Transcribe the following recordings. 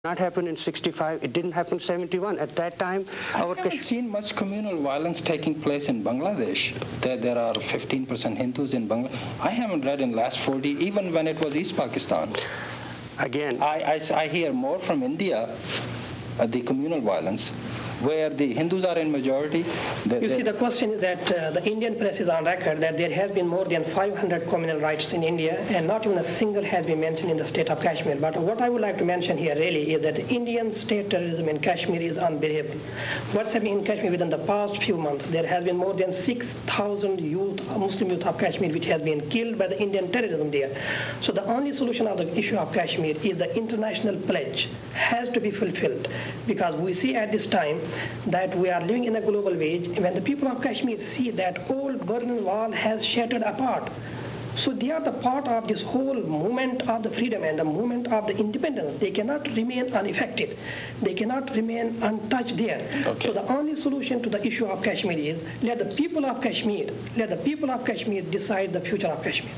not happen in 65. It didn't happen in 71. At that time, I haven't seen much communal violence taking place in Bangladesh. There are 15% Hindus in Bangladesh. I haven't read in last 40, even when it was East Pakistan. Again, I hear more from India, the communal violence, where the Hindus are in majority. You see, the question is that the Indian press is on record that there has been more than 500 communal rights in India, and not even a single has been mentioned in the state of Kashmir. But what I would like to mention here really is that Indian state terrorism in Kashmir is unbearable. What's happening in Kashmir within the past few months, there has been more than 6,000 Muslim youth of Kashmir which has been killed by the Indian terrorism there. So the only solution of the issue of Kashmir is the international pledge has to be fulfilled, because we see at this time that we are living in a global age when the people of Kashmir see that old Berlin Wall has shattered apart. So they are the part of this whole movement of the freedom and the movement of the independence. They cannot remain unaffected. They cannot remain untouched there. Okay. So the only solution to the issue of Kashmir is let the people of Kashmir decide the future of Kashmir.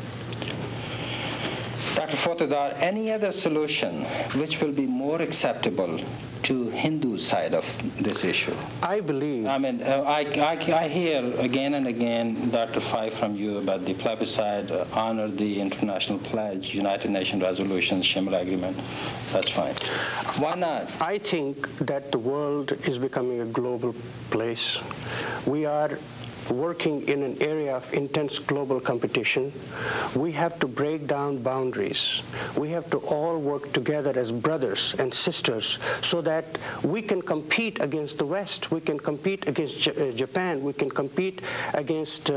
Dr. Fotedar, any other solution which will be more acceptable to Hindu side of this issue? I believe. I mean, I hear again and again, Dr. Fai, from you about the plebiscite, honor the international pledge, United Nations resolution, Shimla agreement. That's fine. Why not? I think that the world is becoming a global place. We are working in an area of intense global competition. We have to break down boundaries. We have to all work together as brothers and sisters so that we can compete against the West. We can compete against Japan. We can compete against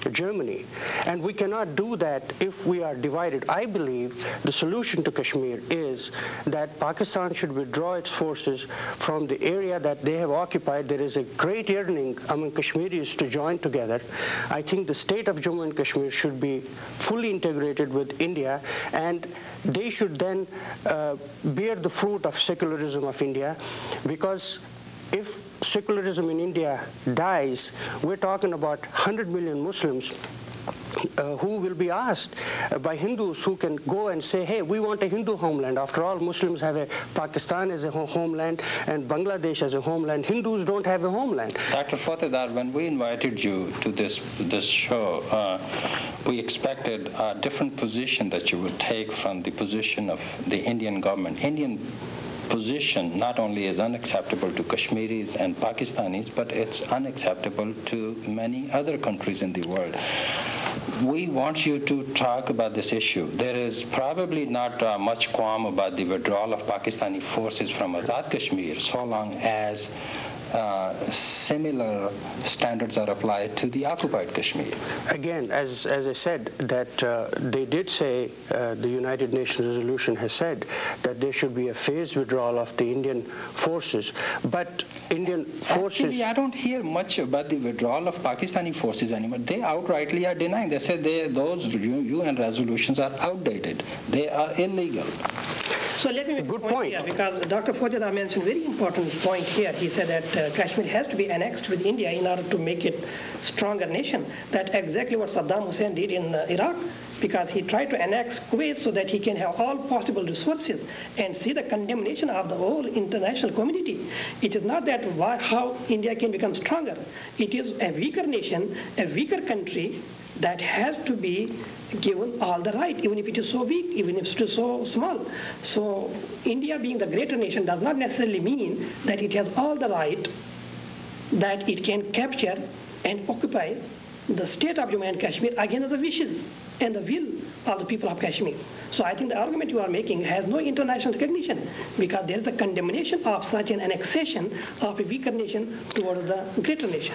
Germany. And we cannot do that if we are divided. I believe the solution to Kashmir is that Pakistan should withdraw its forces from the area that they have occupied. There is a great yearning among Kashmiris to join together. I think the state of Jammu and Kashmir should be fully integrated with India, and they should then bear the fruit of secularism of India, because if secularism in India dies, we're talking about 100 million Muslims who will be asked by Hindus who can go and say, hey, we want a Hindu homeland. After all, Muslims have a Pakistan as a homeland and Bangladesh as a homeland. Hindus don't have a homeland. Dr. Fotedar, when we invited you to this show, we expected a different position that you would take from the position of the Indian government. Indian position not only is unacceptable to Kashmiris and Pakistanis, but it's unacceptable to many other countries in the world. We want you to talk about this issue. There is probably not much qualm about the withdrawal of Pakistani forces from Azad Kashmir, so long as similar standards are applied to the occupied Kashmir. Again, as I said, that they did say, the United Nations resolution has said that there should be a phased withdrawal of the Indian forces. But Indian forces... Actually, I don't hear much about the withdrawal of Pakistani forces anymore. They outrightly are denying. They said those UN resolutions are outdated. They are illegal. So let me make a good point here, because Dr. Fotedar mentioned a very important point here. He said that Kashmir has to be annexed with India in order to make it a stronger nation. That's exactly what Saddam Hussein did in Iraq, because he tried to annex Kuwait so that he can have all possible resources, and see the condemnation of the whole international community. It is not that how India can become stronger. It is a weaker nation, a weaker country that has to be given all the right, even if it is so weak, even if it is so small. So India being the greater nation does not necessarily mean that it has all the right that it can capture and occupy the state of Jammu and Kashmir against the wishes and the will of the people of Kashmir. So I think the argument you are making has no international recognition, because there is a condemnation of such an annexation of a weaker nation towards the greater nation.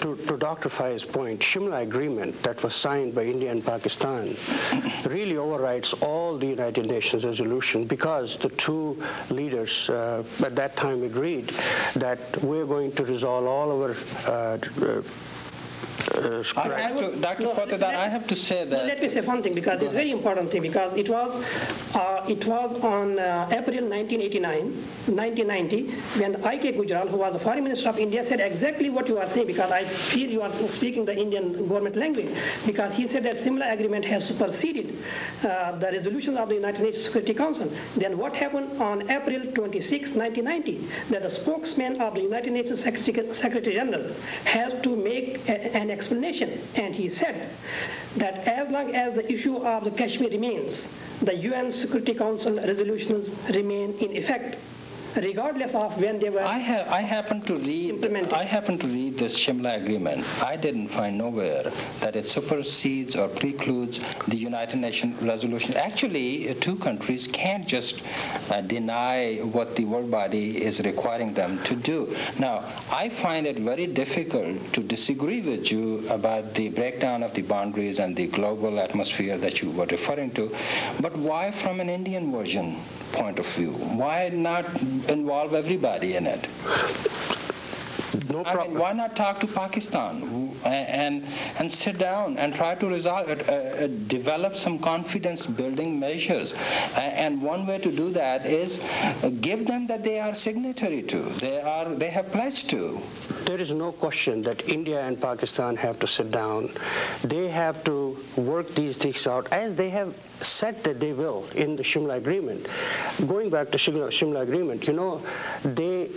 To Dr. Fai's point, Shimla agreement that was signed by India and Pakistan really overrides all the United Nations resolution, because the two leaders at that time agreed that we're going to resolve all our Dr. Fotedar, I have to say that. Let me say one thing, because it's a very important thing, because it was on April 1990, when I.K. Gujral, who was the Foreign Minister of India, said exactly what you are saying, because I feel you are speaking the Indian government language, because he said that similar agreement has superseded the resolutions of the United Nations Security Council. Then what happened on April 26, 1990, that the spokesman of the United Nations Secretary General has to make an explanation, and he said that as long as the issue of the Kashmir remains, the UN Security Council resolutions remain in effect, regardless of when they were I happen to read this Shimla agreement. I didn't find nowhere that it supersedes or precludes the United Nations resolution. Actually, two countries can't just deny what the world body is requiring them to do. Now, I find it very difficult to disagree with you about the breakdown of the boundaries and the global atmosphere that you were referring to, but why from an Indian version point of view? Why not involve everybody in it? No problem. I mean, why not talk to Pakistan and sit down and try to develop some confidence-building measures? And one way to do that is give them that they are signatory to. They have pledged to. There is no question that India and Pakistan have to sit down. They have to work these things out, as they have said that they will in the Shimla Agreement. Going back to Shimla Agreement, they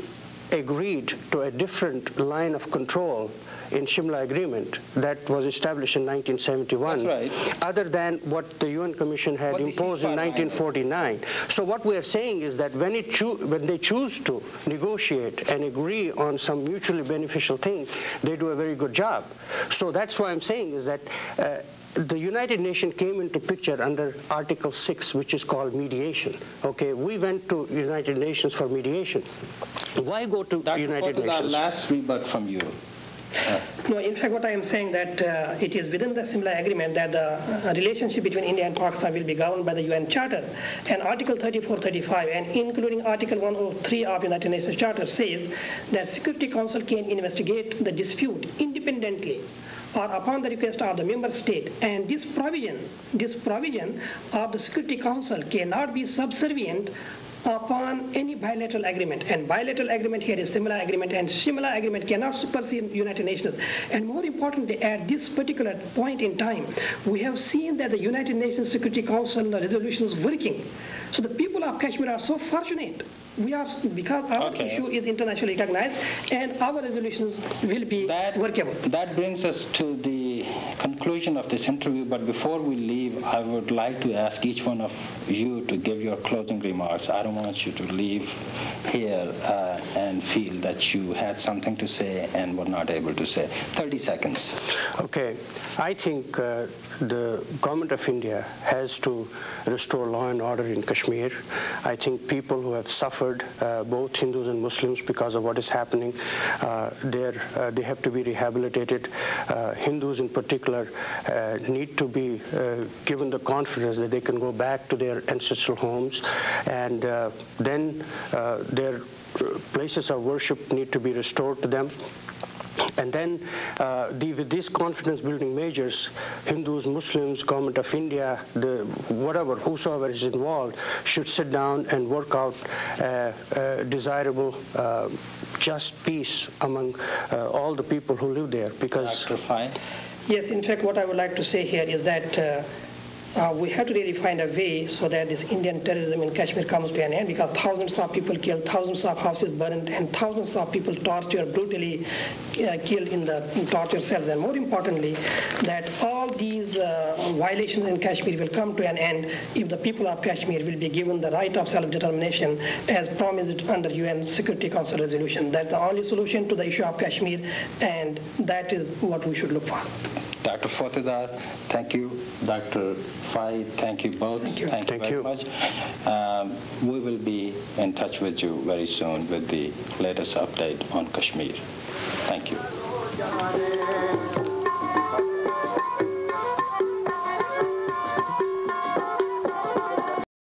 agreed to a different line of control in Shimla Agreement that was established in 1971, That's right. other than what the UN Commission had imposed in 1949. So what we are saying is that when they choose to negotiate and agree on some mutually beneficial things, they do a very good job. So that's why I'm saying is that the United Nations came into picture under Article 6, which is called mediation. Okay, we went to United Nations for mediation. Why go to United Nations? Last rebut from you. No, in fact, what I am saying that it is within the Shimla Agreement that the relationship between India and Pakistan will be governed by the UN Charter. And Article 34, 35, and including Article 103 of United Nations Charter says that Security Council can investigate the dispute independently or upon the request of the member state, and this provision of the Security Council cannot be subservient upon any bilateral agreement. And bilateral agreement here is Shimla Agreement, and Shimla Agreement cannot supersede United Nations. And more importantly, at this particular point in time, we have seen that the United Nations Security Council resolution is working. So the people of Kashmir are so fortunate. Because our issue is internationally recognized, and our resolutions will be workable. That brings us to the conclusion of this interview, but before we leave, I would like to ask each one of you to give your closing remarks. I don't want you to leave here and feel that you had something to say and were not able to say. 30 seconds. Okay. I think the government of India has to restore law and order in Kashmir. I think people who have suffered, both Hindus and Muslims, because of what is happening, they have to be rehabilitated. Hindus in particular need to be given the confidence that they can go back to their ancestral homes, and then their places of worship need to be restored to them. And then with these confidence-building measures, Hindus, Muslims, government of India, whosoever is involved, should sit down and work out desirable, just peace among all the people who live there. Because Dr. Fai? Yes, in fact, what I would like to say here is that we have to really find a way so that this Indian terrorism in Kashmir comes to an end, because thousands of people killed, thousands of houses burned, and thousands of people tortured, brutally killed in the torture cells. And more importantly, that all these violations in Kashmir will come to an end if the people of Kashmir will be given the right of self-determination as promised under UN Security Council resolution. That's the only solution to the issue of Kashmir, and that is what we should look for. Dr. Fotedar, thank you. Dr. Fai, thank you both. Thank you. Thank you very much. We will be in touch with you very soon with the latest update on Kashmir. Thank you.